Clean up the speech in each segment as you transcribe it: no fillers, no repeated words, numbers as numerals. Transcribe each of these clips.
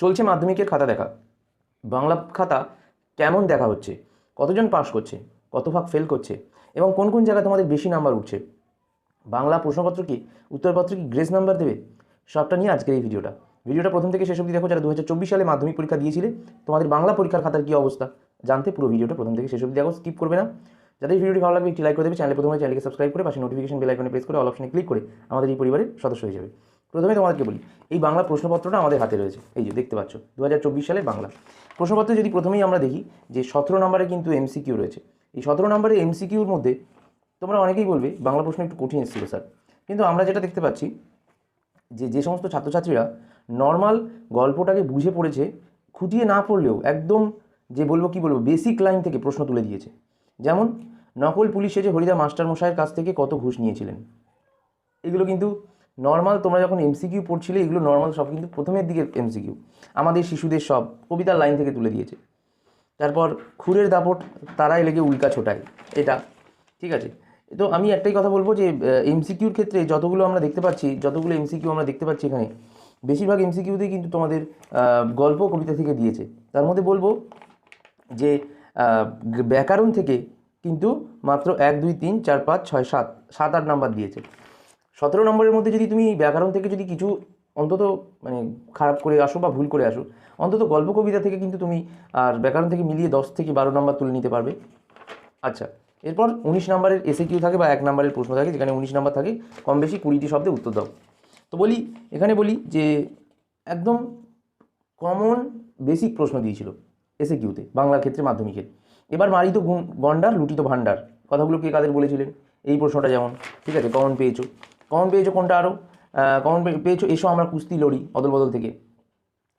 চলছে মাধ্যমিকের খাতা দেখা। বাংলা খাতা কেমন দেখা হচ্ছে, কতজন পাস করছে, কত ভাগ ফেল করছে এবং কোন কোন জায়গায় তোমাদের বেশি নাম্বার উঠছে, বাংলা প্রশ্নপত্র কি উত্তরপত্র কি গ্রেস নাম্বার দেবে, সবটা নিয়ে আজকের এই ভিডিওটা প্রথম থেকে শেষ অবধি দেখো। যারা 2024 সালে মাধ্যমিক পরীক্ষা দিয়েছিলে তোমাদের বাংলা পরীক্ষার খাতার কী অবস্থা জানতে পুরো ভিডিওটা প্রথম থেকে শেষ অবধি দেখো, স্কিপ করবে না। যাদের ভিডিওটি ভালো লাগবে একটি লাইক করে দেবে, চ্যানেলে প্রথমে চ্যানেলকে সাবস্ক্রাইব করে পাশে নোটিফিকেশন বেল আইকনে প্রেস করে অল অপশনে ক্লিক করে আমাদের এই পরিবারের সদস্য হয়ে যাবে। প্রথমে তোমাদেরকে বলি, এই বাংলা প্রশ্নপত্রটা আমাদের হাতে রয়েছে, এই যে দেখতে পাচ্ছ 2024 সালে বাংলা প্রশ্নপত্র। যদি প্রথমেই আমরা দেখি যে 17 নম্বরে কিন্তু এমসিকিউ রয়েছে। এই 17 নম্বরে এমসিকিউর মধ্যে তোমরা অনেকেই বলবে বাংলা প্রশ্ন একটু কঠিন এসেছিল স্যার, কিন্তু আমরা যেটা দেখতে পাচ্ছি যে সমস্ত ছাত্রছাত্রীরা নর্মাল গল্পটাকে বুঝে পড়েছে, খুঁটিয়ে না পড়লেও একদম যে বলবো বেসিক লাইন থেকে প্রশ্ন তুলে দিয়েছে। যেমন নকল পুলিশ সেজে হরিদা মাস্টার মশাইয়ের কাছ থেকে কত ঘুষ নিয়েছিলেন, এগুলো কিন্তু নর্মাল তোমরা যখন এমসিকিউ পড়ছিলে এগুলো নর্মাল সব কিন্তু প্রথমের দিকে এমসিকিউ, আমাদের শিশুদের সব কবিতার লাইন থেকে তুলে দিয়েছে। তারপর খুরের দাপট তারাই লেগে উল্কা ছোটায়, এটা ঠিক আছে। তো আমি একটাই কথা বলবো যে এমসিকিউর ক্ষেত্রে যতগুলো এমসিকিউ আমরা দেখতে পাচ্ছি এখানে বেশিরভাগ এমসিকিউতেই কিন্তু তোমাদের গল্প কবিতা থেকে দিয়েছে। তার মধ্যে বলবো যে ব্যাকরণ থেকে কিন্তু মাত্র 1 2 3 4 5 6 7 8 নাম্বার দিয়েছে। 17 নম্বরের মধ্যে যদি তুমি ব্যাকরণ থেকে যদি কিছু অন্তত মানে খারাপ করে আসো বা ভুল করে আসো, অন্তত গল্প কবিতা থেকে কিন্তু তুমি আর ব্যাকরণ থেকে মিলিয়ে 10 থেকে 12 নাম্বার তুলে নিতে পারবে। আচ্ছা, এরপর 19 নম্বরের এসএকিউ থাকে বা 1 নম্বরের প্রশ্ন থাকে, যেখানে 19 নম্বর থাকে, কম বেশি 20টি শব্দে উত্তর দাও। তো এখানে বলি যে একদম কমন বেসিক প্রশ্ন দিয়েছিল এসএকিউতে বাংলার ক্ষেত্রে মাধ্যমিকের। এবার মারিত গন্ডার লুটিত ভাণ্ডার, কথাগুলো কে কাদের বলেছিলেন, এই প্রশ্নটা যেমন ঠিক আছে কমন পেয়েছো কোনটা আরও কমন পেয়েছো, এসো আমরা কুস্তি লড়ি অদল বদল থেকে।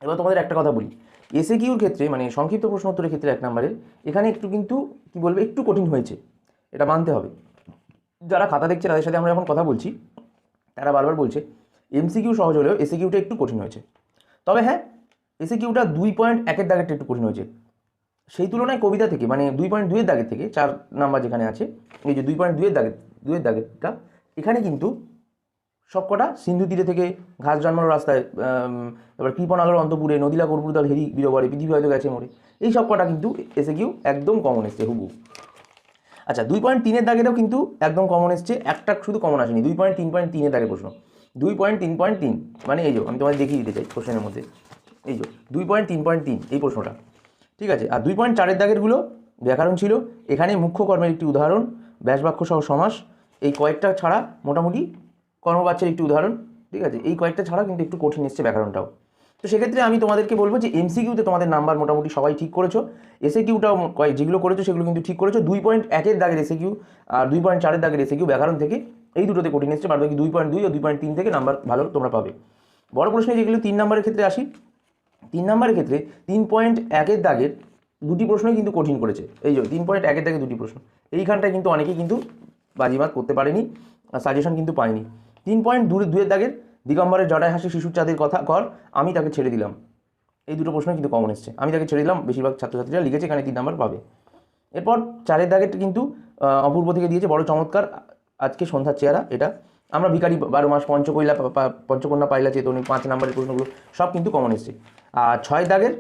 এবার তোমাদের একটা কথা বলি, এসএকিউর ক্ষেত্রে মানে সংক্ষিপ্ত প্রশ্ন উত্তরের ক্ষেত্রে 1 নম্বরের এখানে একটু কিন্তু কী বলবে একটু কঠিন হয়েছে, এটা মানতে হবে। যারা খাতা দেখছে তাদের সাথে আমরা যখন কথা বলছি তারা বারবার বলছে এমসিকিউ সহজ হলেও এসএকিউটা একটু কঠিন হয়েছে। তবে হ্যাঁ, এসএকিউটা 2.1-এর দাগেরটা একটু কঠিন হয়েছে, সেই তুলনায় কবিতা থেকে মানে 2.2-এর দাগের থেকে 4 নাম্বার যেখানে আছে, এই যে 2.2-এর দাগেরটা এখানে কিন্তু সবকটা সিন্ধু তীরে থেকে ঘাস জন্মানো রাস্তায়, এবার কৃপণ আলোর অন্তপুরে, নদীলা কর্পূরদল হেরি বীরবরে, পৃথিবী হয়তো গেছে মরে, এই সব কটা কিন্তু এসএকিউ একদম কমন এসছে হুবু। আচ্ছা, 2.3-এর দাগেরও কিন্তু একদম কমন এসছে, একটা শুধু কমন আসেনি, 2.3.3-এর দাগের প্রশ্ন 2.3.3 মানে এই যে আমি তোমাদের দেখিয়ে দিতে চাই কোশ্চেনের মধ্যে, এই যে 2.3.3 এই প্রশ্নটা ঠিক আছে। আর 2.4-এর দাগেরগুলো ব্যাকরণ ছিল, এখানে মুখ্য কর্মের একটি উদাহরণ, ব্যাসবাক্য সহ সমাস, এই কয়েকটা ছাড়া মোটামুটি কর্মবাচ্যের একটি উদাহরণ, ঠিক আছে। এই কয়েকটা ছাড়া কিন্তু একটু কঠিন এসছে ব্যাকরণটাও। তো সেক্ষেত্রে আমি তোমাদেরকে বলবো যে এমসিকিউতে তোমাদের নাম্বার মোটামুটি সবাই ঠিক করেছো, এসএকিউটাও যেগুলো করেছো সেগুলো কিন্তু ঠিক করেছো। 2.1-এর দাগের এসএকিউ আর 2.4-এর দাগের এসএকিউ ব্যাকরণ থেকে এই দুটোতে কঠিন এসছে, বাদ বাকি 2.2 ও 2.3 থেকে নাম্বার ভালো তোমরা পাবে। বড় প্রশ্নে যেগুলো 3 নম্বরের ক্ষেত্রে আসি, 3 নম্বরের ক্ষেত্রে 3.1-এর দাগের দুটি প্রশ্নই কিন্তু কঠিন করেছে, এই যে 3.1-এর দাগের দুটি প্রশ্ন, এইখানটায় কিন্তু অনেকেই কিন্তু বাজিমাত করতে পারেনি, সাজেশন কিন্তু পায়নি। 3.2-এর দাগের দিগম্বরের জটায় হাসি শিশুর চাঁদের কথা কর, আমি তাকে ছেড়ে দিলাম, এই দুটো প্রশ্ন কিন্তু কমন এসছে, আমি তাকে ছেড়ে দিলাম বেশিরভাগ ছাত্রছাত্রীরা লিখেছে, এখানে 3 নাম্বার পাবে। এরপর 4-এর দাগেরটা কিন্তু অপূর্ব থেকে দিয়েছে, বড় চমৎকার আজকে সন্ধ্যার চেহারা, এটা আমরা ভিখারি 12 মাস পঞ্চকন্যা পাইলা চেতনী 5 নম্বরের প্রশ্নগুলো সব কিন্তু কমন এসছে। আর 6 দাগের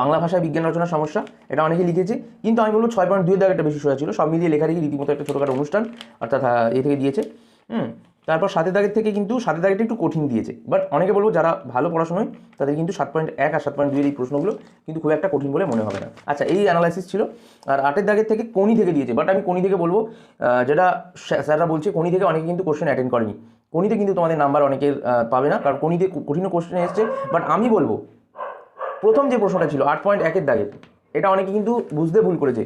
বাংলা ভাষায় বিজ্ঞান রচনার সমস্যা, এটা অনেকে লিখেছে, কিন্তু আমি বলবো 6.2-এর দাগেরটা বেশি সোজা ছিল, সব মিলিয়ে লেখালেখি রীতিমতো একটা ছোটোখাটো অনুষ্ঠান অর্থাৎ এ থেকে দিয়েছে। তারপর 7-এর দাগের থেকে কিন্তু 7-এর দাগেরটা একটু কঠিন দিয়েছে, বাট অনেকে বলবো যারা ভালো পড়াশোনায় তাদের কিন্তু 7.1 আর 7.2-এর এই প্রশ্নগুলো কিন্তু খুব একটা কঠিন বলে মনে হবে না। আচ্ছা, এই অ্যানালাইসিস ছিল। আর 8-এর দাগের থেকে কোনি থেকে দিয়েছে, বাট আমি কোনি থেকে বলবো যেটা স্যাররা বলছে কোনি থেকে অনেকে কিন্তু কোশ্চেন অ্যাটেন্ড করেনি, কোনিতে কিন্তু তোমাদের নাম্বার অনেকের পাবে না, কারণ কোনিতে কঠিন কোশ্চেন এসছে। বাট আমি বলবো প্রথম যে প্রশ্নটা ছিল 8.1-এর দাগের, এটা অনেকে কিন্তু বুঝতে ভুল করেছে,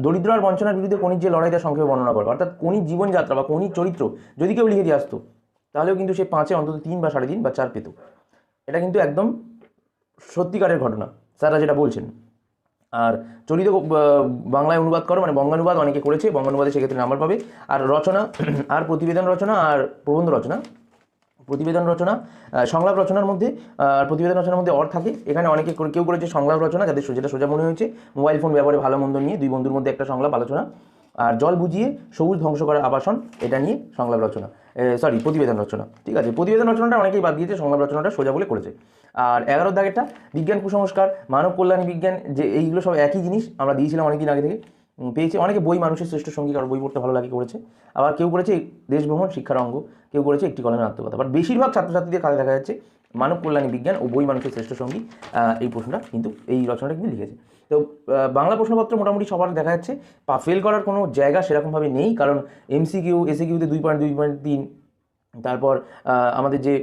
দরিদ্র আর বঞ্চনার বিরুদ্ধে কোনির যে লড়াই তার সংক্ষেপে বর্ণনা করো, অর্থাৎ কোনির জীবনযাত্রা বা কোনির চরিত্র যদি কেউ লিখে দিয়ে আসতো তাহলেও কিন্তু সে 5-এ অন্তত 3 বা 3.5 বা 4 পেত, এটা কিন্তু একদম সত্যিকারের ঘটনা স্যাররা যেটা বলছেন। আর চলিত বাংলায় অনুবাদ করো মানে বঙ্গানুবাদ অনেকে করেছে, বঙ্গানুবাদে সেক্ষেত্রে নাম্বার পাবে। আর রচনা আর প্রতিবেদন রচনা আর প্রবন্ধ রচনা, প্রতিবেদন রচনা সংলাপ রচনার মধ্যে প্রতিবেদন রচনার মধ্যে অর থাকে, এখানে অনেকে কেউ করেছে সংলাপ রচনা, যাদের যেটা সোজা মনে হয়েছে, মোবাইল ফোন ব্যবহারে ভালো মন্দ নিয়ে 2 বন্ধুর মধ্যে একটা সংলাপ আলোচনা, আর জল বুঝিয়ে সবুজ ধ্বংস করা আবাসন, এটা নিয়ে সংলাপ রচনা, প্রতিবেদন রচনা। ঠিক আছে, প্রতিবেদন রচনাটা অনেকেই বাদ দিয়েছে, সংলাপ রচনাটা সোজা বলে করেছে। আর 11 দাগেরটা বিজ্ঞান কুসংস্কার, মানব কল্যাণ বিজ্ঞান, যে এইগুলো সব একই জিনিস আমরা দিয়েছিলাম অনেকদিন আগে থেকে, পেয়েছে। অনেকে বই মানুষের শ্রেষ্ঠ সঙ্গী, কারণ বই পড়তে ভালো লাগে করেছে। আবার কেউ করেছে দেশ ভ্রমণ শিক্ষার অঙ্গ, কেউ করেছে একটি কলমের আত্মকথা। বাট বেশিরভাগ ছাত্রছাত্রীদের কাছে দেখা যাচ্ছে মানব কল্যাণী বিজ্ঞান ও বই মানুষের শ্রেষ্ঠ সঙ্গী, এই প্রশ্নটা কিন্তু, এই রচনাটা কিন্তু লিখেছে। তো বাংলা প্রশ্নপত্র মোটামুটি সবার দেখা যাচ্ছে ফেল করার কোনো জায়গা সেরকমভাবে নেই, কারণ MCQ SAQতে 2.2.3, তারপর আমাদের যে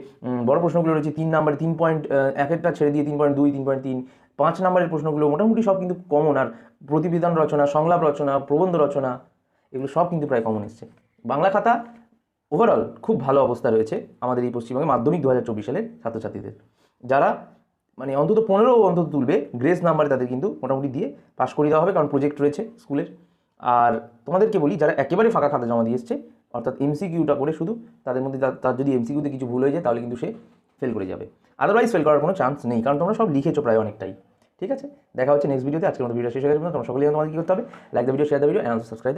বড় প্রশ্নগুলো রয়েছে 3 নাম্বার 3.1 ছেড়ে দিয়ে 3.2, 3.3, 5 নাম্বারের প্রশ্নগুলো মোটামুটি সব কিন্তু কমন। আর প্রতিবেদন রচনা, সংলাপ রচনা, প্রবন্ধ রচনা, এগুলো সব কিন্তু প্রায় কমন এসছে। বাংলা খাতা ওভারঅল খুব ভালো অবস্থা রয়েছে আমাদের এই পশ্চিমবঙ্গে মাধ্যমিক 2024 সালের ছাত্রছাত্রীদের, যারা মানে অন্তত 15 অন্তত তুলবে গ্রেস নাম্বারে, তাদের কিন্তু মোটামুটি দিয়ে পাশ করে দেওয়া হবে, কারণ প্রজেক্ট রয়েছে স্কুলের। আর তোমাদেরকে বলি, যারা একেবারে ফাঁকা খাতা জমা দিয়ে এসছে, অর্থাৎ MCQটা করে শুধু, তাদের মধ্যে তার যদি MCQতে কিছু ভুল হয়ে যায় তাহলে কিন্তু সে ফেল করে যাবে, আদারওয়াইজ ফেল করার কোনো চান্স নেই, কারণ তোমরা সব লিখেছো প্রায় অনেকটাই। ঠিক আছে, দেখা হচ্ছে নেক্সট ভিডিওতে। আজকের মতো ভিডিও শেষ হয়ে গেছে। তোমরা সকলেই তোমাদের কী করতে হবে, like the video, share the video, and subscribe.